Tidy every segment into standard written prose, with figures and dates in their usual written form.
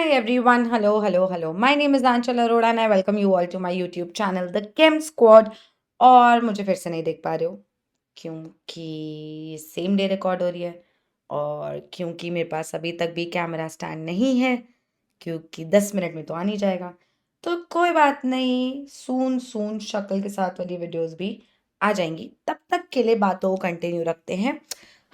everyone. Hello. My name is Anchal Arora and I welcome you all to my YouTube channel, The Chem Squad. और मुझे फिर से नहीं देख पा रहे हो क्योंकि सेम डे रिकॉर्ड हो रही है और क्योंकि मेरे पास अभी तक भी कैमरा स्टैंड नहीं है क्योंकि 10 मिनट में तो आ नहीं जाएगा। तो कोई बात नहीं, सून सून शक्ल के साथ वाली वीडियोस भी आ जाएंगी। तब तक के लिए बातों को कंटिन्यू रखते हैं।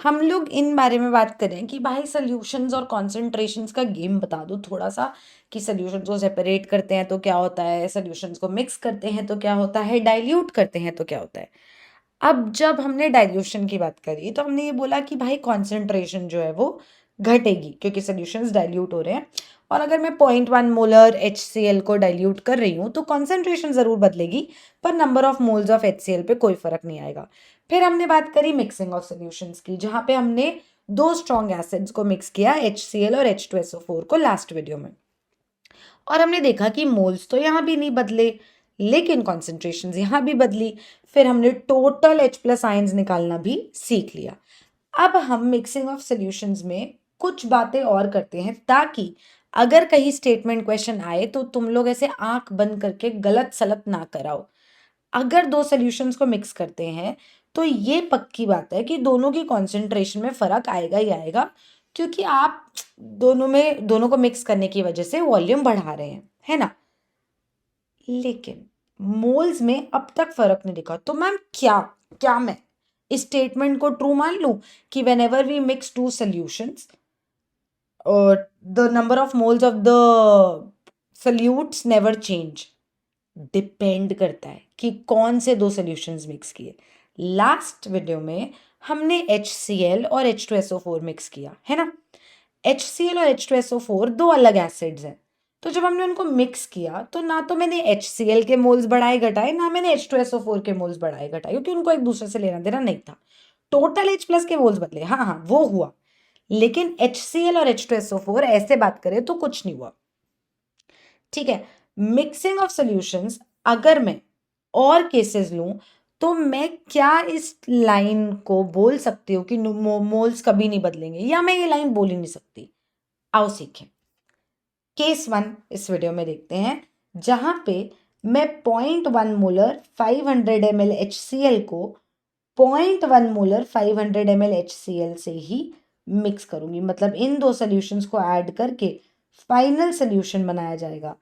हम लोग इन बारे में बात करें कि भाई सोल्यूशंस और कॉन्सेंट्रेशंस का गेम बता दो थोड़ा सा, कि सोल्यूशंस को सेपरेट करते हैं तो क्या होता है, सोल्यूशंस को मिक्स करते हैं तो क्या होता है, डाइल्यूट करते हैं तो क्या होता है। अब जब हमने डाइल्यूशन की बात करी तो हमने ये बोला कि भाई कॉन्सेंट्रेशन जो है वो घटेगी क्योंकि सोल्यूशंस डाइल्यूट हो रहे हैं। और अगर मैं 0.1 मोलर HCl को डाइल्यूट कर रही हूँ तो कॉन्सेंट्रेशन ज़रूर बदलेगी, पर number of moles of HCl पे कोई फर्क नहीं आएगा। फिर हमने बात करी मिक्सिंग ऑफ सोल्यूशंस की, जहाँ पे हमने दो स्ट्रॉन्ग एसिड्स को मिक्स किया, HCl और H2SO4 को लास्ट वीडियो में। और हमने देखा कि मोल्स तो यहाँ भी नहीं बदले लेकिन कॉन्सेंट्रेशंस यहाँ भी बदली। फिर हमने टोटल H प्लस आयंस निकालना भी सीख लिया। अब हम मिक्सिंग ऑफ सॉल्यूशंस में कुछ बातें और करते हैं ताकि अगर कहीं स्टेटमेंट क्वेश्चन आए तो तुम लोग ऐसे आंख बंद करके गलत सलत ना कराओ। अगर दो सॉल्यूशंस को मिक्स करते हैं तो ये पक्की बात है कि दोनों की कॉन्सेंट्रेशन में फर्क आएगा ही आएगा, क्योंकि आप दोनों को मिक्स करने की वजह से वॉल्यूम बढ़ा रहे हैं, है ना। लेकिन मोल्स में अब तक फर्क नहीं दिखा। तो मैम क्या क्या मैं इस स्टेटमेंट को ट्रू मान लूं कि whenever we mix two solutions the number of moles of the solutes never change? Depend करता है कि कौन से दो सॉल्यूशंस मिक्स किए। लास्ट वीडियो में हमने HCl और H2SO4 मिक्स किया है ना। HCl और H2SO4 दो अलग एसिड्स हैं। तो जब हमने उनको मिक्स किया तो ना तो मैंने HCl के मोल्स बढ़ाए घटाए, ना मैंने H2SO4 के मोल्स बढ़ाए घटाए, क्योंकि उनको एक दूसरे से लेना देना नहीं था। टोटल H प्लस के मोल्स बदले, हाँ वो हुआ, लेकिन HCl और H2SO4 ऐसे बात करें तो कुछ नहीं हुआ। ठीक है, मिक्सिंग ऑफ सॉल्यूशंस अगर मैं और केसेस लूं तो मैं क्या इस लाइन को बोल सकती हूँ कि मोल्स कभी नहीं बदलेंगे, या मैं ये लाइन बोल ही नहीं सकती? आओ सीखें। केस 1 इस वीडियो में देखते हैं, जहां पे मैं 0.1 मोलर 500 ml HCl को 0.1 मोलर 500 ml HCl से ही मिक्स करूंगी। मतलब इन दो सॉल्यूशंस को ऐड करके फाइनल सॉल्यूशन बनाया जाएगा।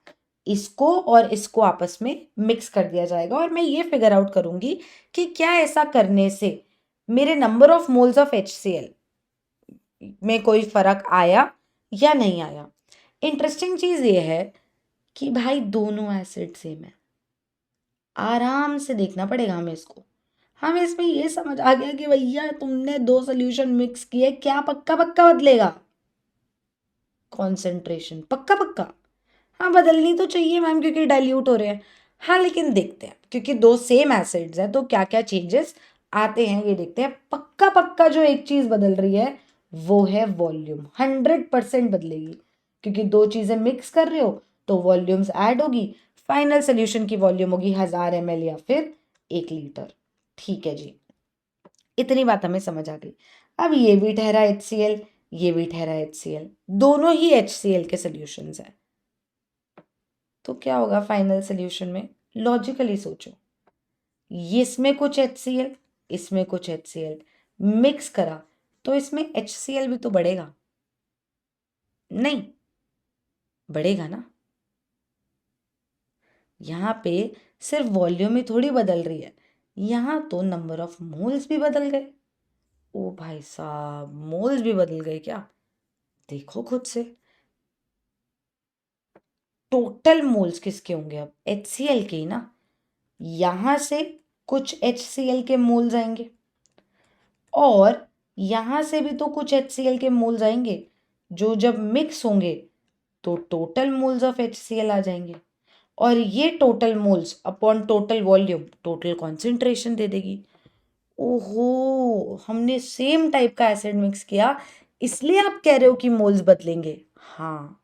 इसको और इसको आपस में मिक्स कर दिया जाएगा और मैं ये फिगर आउट करूंगी कि क्या ऐसा करने से मेरे number of moles of HCl में कोई फर्क आया या नहीं आया। इंटरेस्टिंग चीज ये है कि भाई दोनों एसिड सेम है। आराम से देखना पड़ेगा हमें इसको। हमें इसमें ये समझ आ गया कि भैया तुमने दो सोल्यूशन मिक्स किए, क्या पक्का पक्का बदलेगा? कॉन्सेंट्रेशन पक्का पक्का। हाँ बदलनी तो चाहिए मैम क्योंकि डाइल्यूट हो रहे हैं। हाँ लेकिन देखते हैं, क्योंकि दो सेम एसिड्स हैं तो क्या क्या चेंजेस आते हैं ये देखते हैं। पक्का पक्का जो एक चीज बदल रही है वो है वॉल्यूम। 100% बदलेगी, क्योंकि दो चीजें मिक्स कर रहे हो तो वॉल्यूम्स ऐड होगी। फाइनल सोल्यूशन की वॉल्यूम होगी 1000 ml या फिर 1 लीटर। ठीक है जी, इतनी बात हमें समझ आ गई। अब ये भी ठहरा HCl, ये भी ठहरा HCl, दोनों ही HCl के सोल्यूशंस हैं। तो क्या होगा फाइनल सोल्यूशन में? लॉजिकली सोचो, ये इसमें कुछ HCl, इसमें कुछ HCl मिक्स करा तो इसमें HCl भी तो बढ़ेगा, नहीं बढ़ेगा ना। यहाँ पे सिर्फ वॉल्यूम ही थोड़ी बदल रही है, यहाँ तो नंबर ऑफ मोल्स भी बदल गए। ओ भाई साहब, मोल्स भी बदल गए क्या? देखो खुद से। टोटल मोल्स किसके होंगे अब? HCl के ही ना। यहां से कुछ HCl के मोल्स आएंगे और यहां से भी तो कुछ HCl के मोल्स आएंगे, जो जब मिक्स होंगे तो टोटल मोल्स ऑफ HCl आ जाएंगे। और ये total moles upon total volume total concentration दे देगी। ओहो, हमने सेम टाइप का एसिड मिक्स किया, इसलिए आप कह रहे हो कि मोल्स बदलेंगे। हाँ,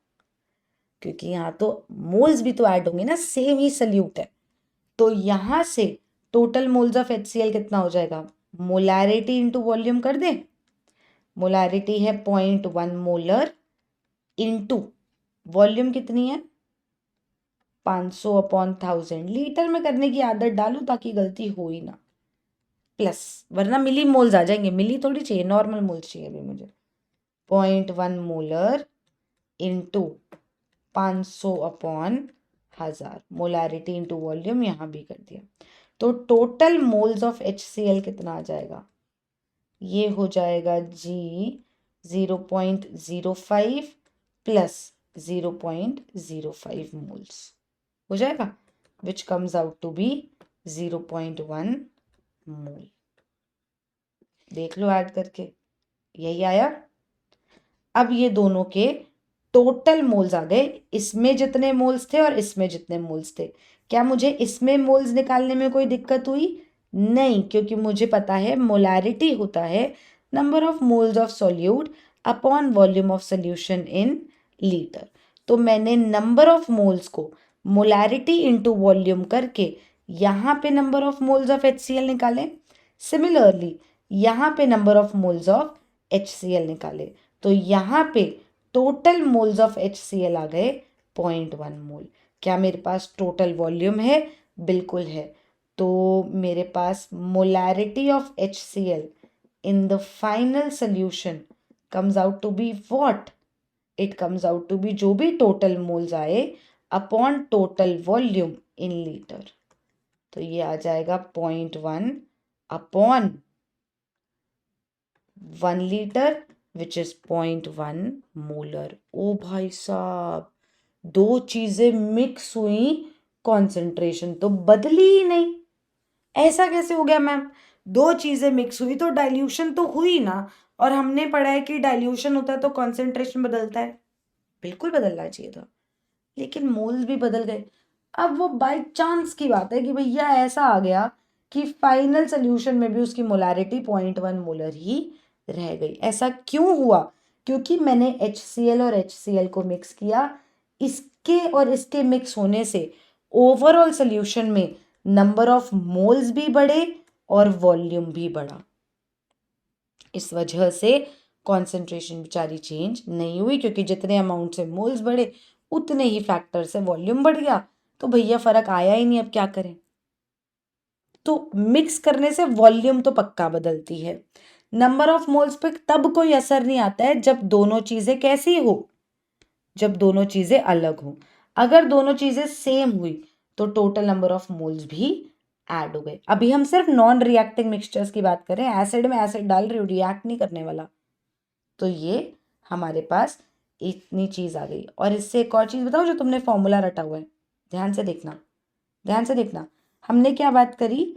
क्योंकि यहाँ तो मोल्स भी तो ऐड होंगे ना, सेम ही सल्यूट है। तो यहाँ से टोटल मोल्स ऑफ HCl कितना हो जाएगा? मोलैरिटी इंटू वॉल्यूम कर दें। मोलैरिटी है 0.1 मोलर इंटू वॉल्यूम कितनी है 500/1000। लीटर में करने की आदत डालू ताकि गलती हो ही ना, प्लस, वरना मिली मोल्स आ जाएंगे, मिली थोड़ी चाहिए, नॉर्मल मोल्स चाहिए अभी मुझे। 0.1 molar into 500/1000, molarity into volume यहाँ भी कर दिया। तो टोटल मोल्स ऑफ HCl कितना आ जाएगा, ये हो जाएगा जी 0.05 प्लस 0.05 मोल्स हो जाएगा, which comes out to be 0.1 mole. देख लो ऐड करके, यही आया। अब ये दोनों के टोटल मोल्स आ गए, इसमें जितने मोल्स थे और इसमें जितने मोल्स थे। क्या मुझे इसमें मोल्स निकालने में कोई दिक्कत हुई? नहीं, क्योंकि मुझे पता है मोलारिटी होता है number of moles of solute upon volume of solution in litre. तो मैंने नंबर ऑफ मोल्स को मोलारिटी इंटू वॉल्यूम करके यहाँ पे number of moles of HCl निकाले, सिमिलरली यहाँ पे number of moles of HCl निकाले। तो यहाँ पे टोटल मोल्स ऑफ HCl आ गए 0.1 मोल। क्या मेरे पास टोटल वॉल्यूम है? बिल्कुल है। तो मेरे पास molarity of HCl in the final solution comes out to be what? It comes out to be जो भी टोटल मोल्स आए upon total volume in litre. तो ये आ जाएगा 0.1 upon 1 litre which is 0.1 molar. ओ भाई साहब, दो चीजें मिक्स हुई, कॉन्सेंट्रेशन तो बदली ही नहीं। ऐसा कैसे हो गया मैम? दो चीजें मिक्स हुई तो डाइल्यूशन तो हुई ना, और हमने पढ़ा है कि डाइल्यूशन होता है तो कॉन्सेंट्रेशन बदलता है। बिल्कुल बदलना चाहिए था, लेकिन मोल्स भी बदल गए। अब वो बाय चांस की बात है कि भैया ऐसा आ गया कि फाइनल सोल्यूशन में भी उसकी मोलारिटी 0.1 मोलर ही रह गई। ऐसा क्यों हुआ? क्योंकि मैंने HCl और HCl को मिक्स किया, इसके और इसके मिक्स होने से ओवरऑल सोल्यूशन में नंबर ऑफ मोल्स भी बढ़े और वॉल्यूम भी बढ़ा। इस वजह से कॉन्सेंट्रेशन बेचारी चेंज नहीं हुई, क्योंकि जितने अमाउंट से मोल्स बढ़े उतने ही फैक्टर से वॉल्यूम बढ़ गया। तो भैया फर्क आया ही नहीं, अब क्या करें? तो मिक्स करने से वॉल्यूम तो पक्का बदलती है, नंबर ऑफ मोल्स पे तब कोई असर नहीं आता है जब दोनों चीजें कैसी हो, जब दोनों चीजें अलग हो। अगर दोनों चीजें सेम हुई तो टोटल नंबर ऑफ मोल्स भी ऐड हो गए। अभी हम सिर्फ नॉन रिएक्टिंग मिक्सचर्स की बात करें, एसिड में एसिड डाल रही हूँ, रिएक्ट नहीं करने वाला। तो ये हमारे पास इतनी चीज आ गई। और इससे एक और चीज बताओ, जो तुमने फॉर्मूला रटा हुआ है, ध्यान से देखना, ध्यान से देखना। हमने क्या बात करी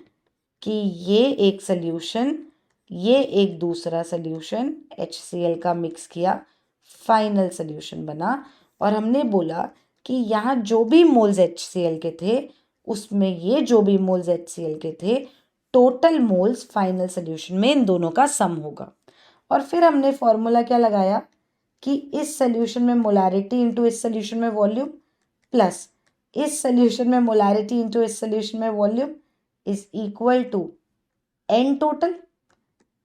कि ये एक सोल्यूशन, ये एक दूसरा सोल्यूशन, HCl का मिक्स किया, फाइनल सोल्यूशन बना। और हमने बोला कि यहाँ जो भी मोल्स HCl के थे, उसमें ये जो भी मोल्स HCl के थे, टोटल मोल्स फाइनल सोल्यूशन में इन दोनों का सम होगा। और फिर हमने फॉर्मूला क्या लगाया कि इस सोल्यूशन में मोलारिटी इंटू इस सोल्यूशन में वॉल्यूम, प्लस इस सोल्यूशन में मोलारिटी इंटू इस सोल्यूशन में volume is equal to N total.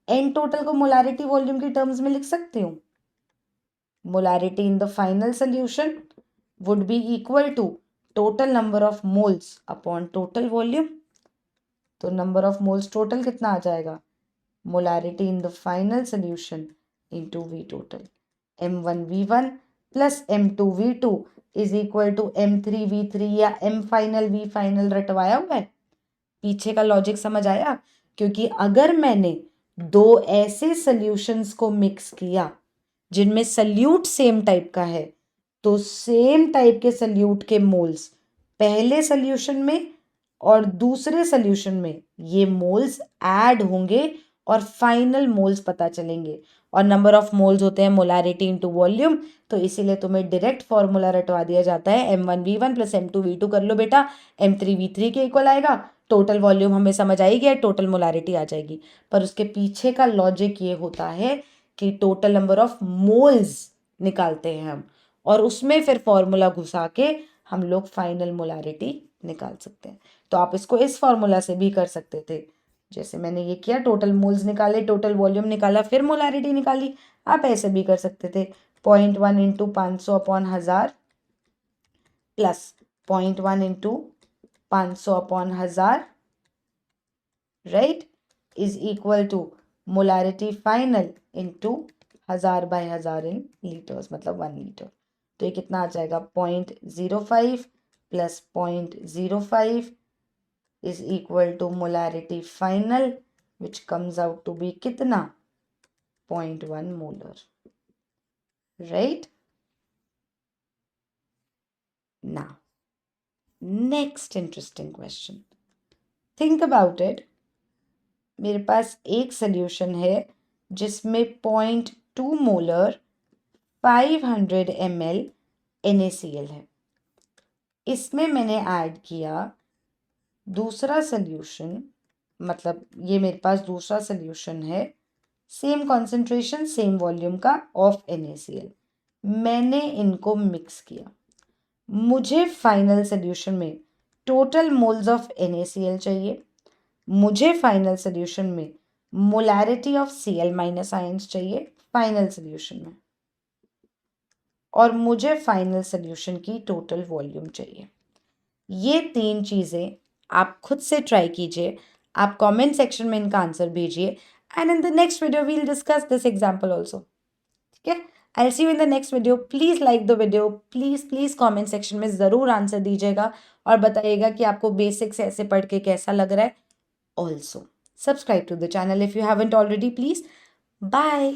N total को मोलारिटी वॉल्यूम की टर्म्स में लिख सकती हूँ। Molarity in the final solution would be equal to total number of moles upon total volume. तो नंबर ऑफ मोल्स टोटल कितना आ जाएगा? Molarity in the final solution into V total, M1V1 plus M2V2 is equal to M3V3 या M final V final रटवाया हुआ है। पीछे का लॉजिक समझ आया? क्योंकि अगर मैंने दो ऐसे सॉल्यूशंस को मिक्स किया जिनमें सल्यूट सेम टाइप का है, तो सेम टाइप के सल्यूट के मोल्स पहले सॉल्यूशन में और दूसरे सॉल्यूशन में ये मोल्स ऐड होंगे और फाइनल मोल्स पता चलेंगे। और नंबर ऑफ मोल्स होते हैं मोलारिटी इंटू वॉल्यूम, तो इसीलिए तुम्हें डायरेक्ट फॉर्मूला रटवा दिया जाता है M1V1 प्लस M2V2 कर लो बेटा, M3V3 के इक्वल आएगा। टोटल वॉल्यूम हमें समझ आई गया, टोटल मोलारिटी आ जाएगी। पर उसके पीछे का लॉजिक ये होता है कि टोटल नंबर ऑफ मोल्स निकालते हैं हम, और उसमें फिर फॉर्मूला घुसा के हम लोग फाइनल मोलारिटी निकाल सकते हैं। तो आप इसको इस फॉर्मूला से भी कर सकते थे, जैसे मैंने ये किया, टोटल मोल्स निकाले, टोटल वॉल्यूम निकाला, फिर मोलारिटी निकाली। आप ऐसे भी कर सकते थे, 0.1 into 500/1000 plus 0.1 into 500 upon 1000, right, is equal to molarity final into 1000/1000 in litres, मतलब 1 लीटर। तो ये कितना आ जाएगा, 0.05 plus 0.05 is equal to molarity final, which comes out to be कितना, 0.1 molar, right? Now, next interesting question. Think about it. मेरे पास एक solution है जिसमें 0.2 मोलर 500 ml NaCl है। इसमें मैंने ऐड किया दूसरा सॉल्यूशन, मतलब ये मेरे पास दूसरा सॉल्यूशन है सेम कॉन्सेंट्रेशन सेम वॉल्यूम का ऑफ NaCl। मैंने इनको मिक्स किया, मुझे फाइनल सॉल्यूशन में टोटल मोल्स ऑफ NaCl चाहिए, मुझे फाइनल सॉल्यूशन में molarity of Cl minus ions चाहिए फाइनल सॉल्यूशन में, और मुझे फाइनल सॉल्यूशन की टोटल वॉल्यूम चाहिए। ये 3 चीज़ें आप खुद से ट्राई कीजिए, आप कमेंट सेक्शन में इनका आंसर भेजिए, and in the next video we'll discuss this example also. ठीक है, I see you in the next video. Please like the video, please comment section में ज़रूर आंसर दीजिएगा और बताइएगा कि आपको बेसिक्स ऐसे पढ़ के कैसा लग रहा है। Also subscribe to the channel if you haven't already, please. Bye.